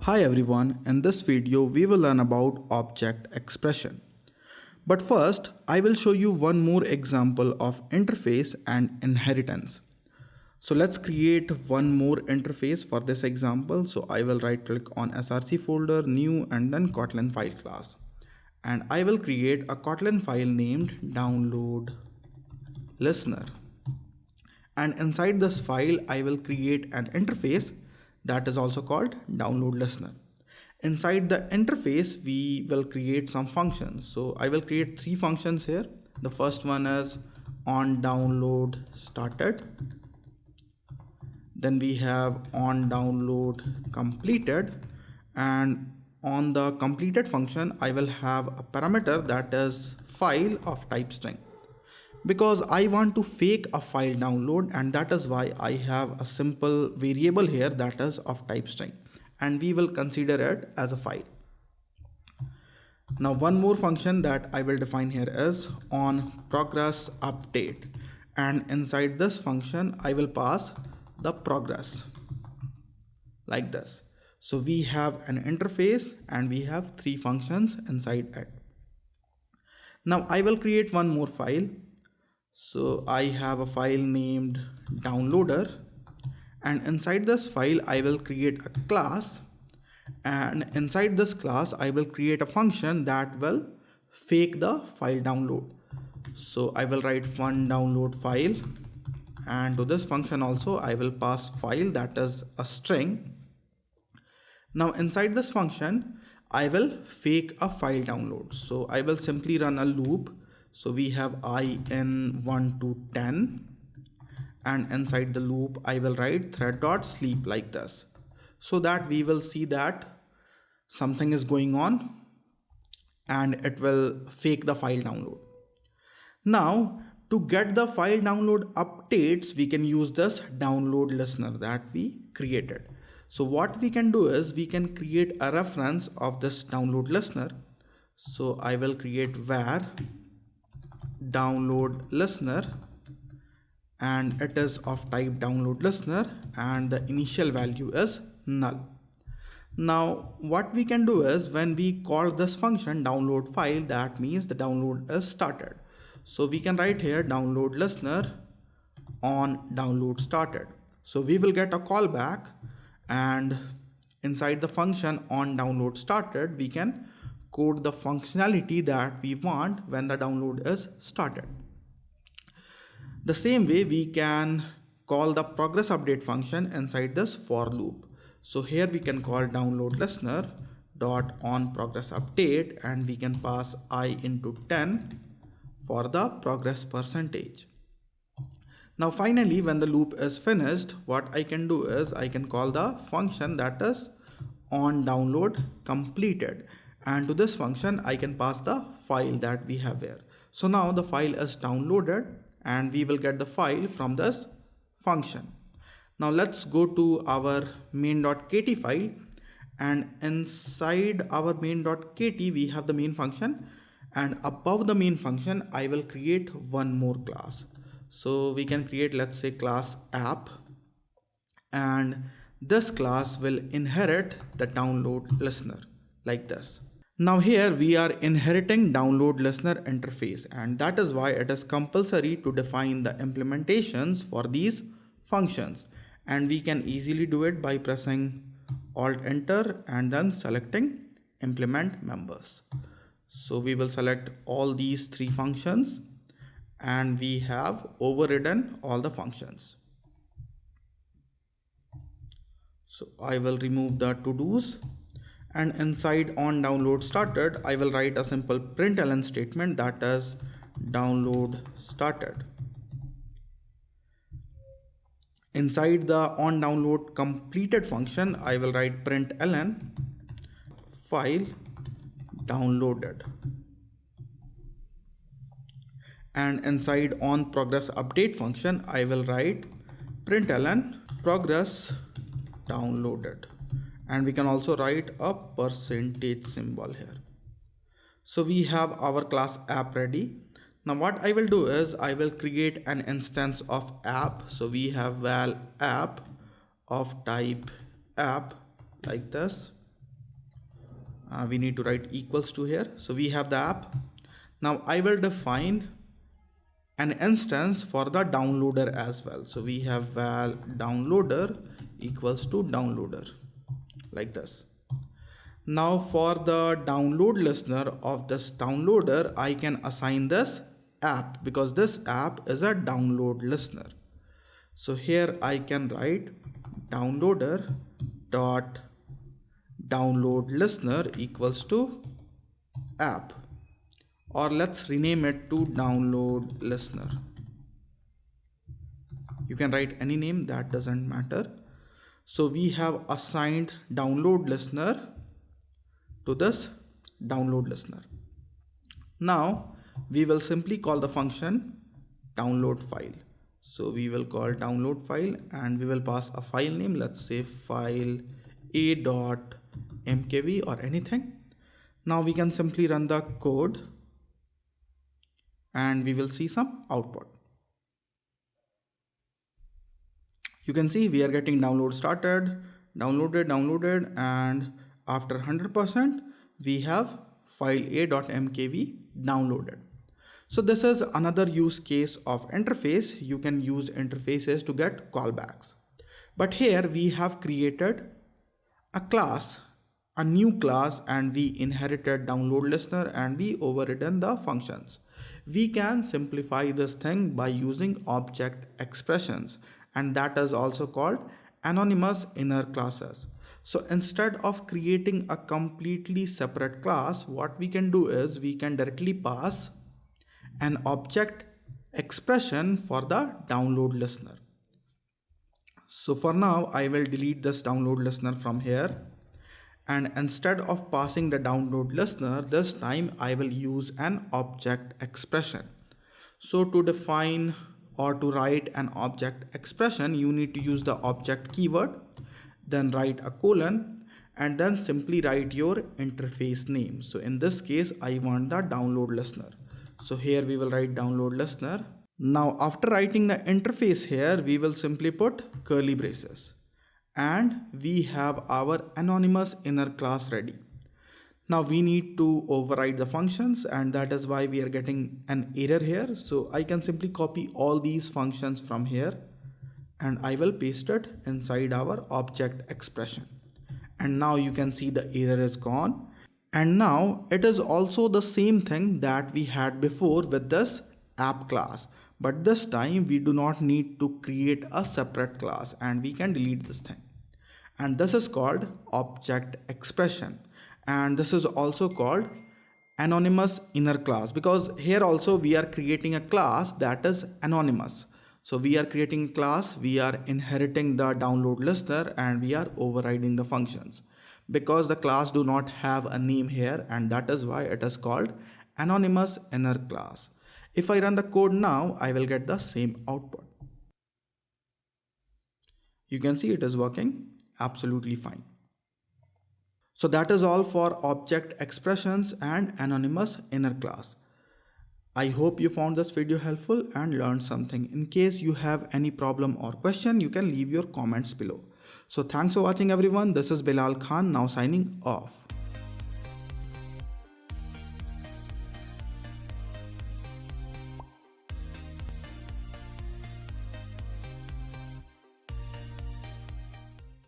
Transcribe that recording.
Hi everyone, in this video we will learn about object expression. But first, I will show you one more example of interface and inheritance. So let's create one more interface for this example. So I will right click on src folder, new, and then Kotlin file class. And I will create a Kotlin file named download listener. And inside this file, I will create an interface that is also called download listener. Inside the interface, we will create some functions. So I will create three functions here. The first one is on download started. Then we have on download completed, and on the completed function, I will have a parameter that is file of type string, because I want to fake a file download, and that is why I have a simple variable here that is of type string, and we will consider it as a file. Now one more function that I will define here is on progress update, and inside this function I will pass the progress like this. So we have an interface and we have three functions inside it. Now I will create one more file. So I have a file named downloader, and inside this file I will create a class, and inside this class I will create a function that will fake the file download. So I will write fun download file, and to this function also I will pass file, that is a string. Now inside this function I will fake a file download. So I will simply run a loop. So we have I in 1 to 10, and inside the loop I will write thread.sleep like this, so that we will see that something is going on and it will fake the file download. Now to get the file download updates, we can use this download listener that we created. So what we can do is we can create a reference of this download listener. So I will create var download listener, and it is of type download listener, and the initial value is null. Now what we can do is when we call this function download file, that means the download is started. So we can write here download listener on download started. So we will get a callback, and inside the function on download started we can code the functionality that we want when the download is started. The same way we can call the progress update function inside this for loop. So here we can call download listener dot on progress update, and we can pass I into 10 for the progress percentage. Now finally, when the loop is finished, what I can do is I can call the function that is on download completed, and to this function I can pass the file that we have here. So now the file is downloaded and we will get the file from this function. Now let's go to our main.kt file, and inside our main.kt we have the main function, and above the main function I will create one more class. So we can create, let's say, class app, and this class will inherit the download listener like this. Now here we are inheriting download listener interface, and that is why it is compulsory to define the implementations for these functions, and we can easily do it by pressing Alt Enter and then selecting implement members. So we will select all these three functions, and we have overridden all the functions. So I will remove the to-dos, and inside on download started I will write a simple println statement that is download started. Inside the on download completed function I will write println file downloaded, and inside on progress update function I will write println progress downloaded, and we can also write a percentage symbol here. So we have our class app ready. Now what I will do is I will create an instance of app. So we have val app of type app like this, we need to write equals to here. So we have the app. Now I will define an instance for the downloader as well. So we have val downloader equals to downloader, like this. Now for the download listener of this downloader, I can assign this app because this app is a download listener. So here I can write downloader dot download listener equals to app, or let's rename it to download listener. You can write any name, that doesn't matter. So we have assigned download listener to this download listener. Now we will simply call the function download file. So we will call download file and we will pass a file name. Let's say file a.mkv or anything. Now we can simply run the code and we will see some output. You can see we are getting download started, downloaded, and after 100% we have file a.mkv downloaded. So this is another use case of interface. You can use interfaces to get callbacks. But here we have created a class, a new class, and we inherited download listener and we overridden the functions. We can simplify this thing by using object expressions, and that is also called anonymous inner classes. So instead of creating a completely separate class, what we can do is we can directly pass an object expression for the download listener. So for now, I will delete this download listener from here. And instead of passing the download listener, this time I will use an object expression. So to define or to write an object expression, you need to use the object keyword, then write a colon, and then simply write your interface name. So in this case, I want the download listener. So here we will write download listener. Now after writing the interface here, we will simply put curly braces. And we have our anonymous inner class ready. Now we need to override the functions, and that is why we are getting an error here. So I can simply copy all these functions from here and I will paste it inside our object expression. And now you can see the error is gone. And now it is also the same thing that we had before with this app class. But this time we do not need to create a separate class and we can delete this thing. And this is called object expression. And this is also called anonymous inner class, because here also we are creating a class that is anonymous. So we are creating a class, we are inheriting the download listener, and we are overriding the functions because the class do not have a name here, and that is why it is called anonymous inner class. If I run the code now, I will get the same output. You can see it is working absolutely fine. So that is all for object expressions and anonymous inner class. I hope you found this video helpful and learned something. In case you have any problem or question, you can leave your comments below. So thanks for watching everyone. This is Bilal Khan now signing off.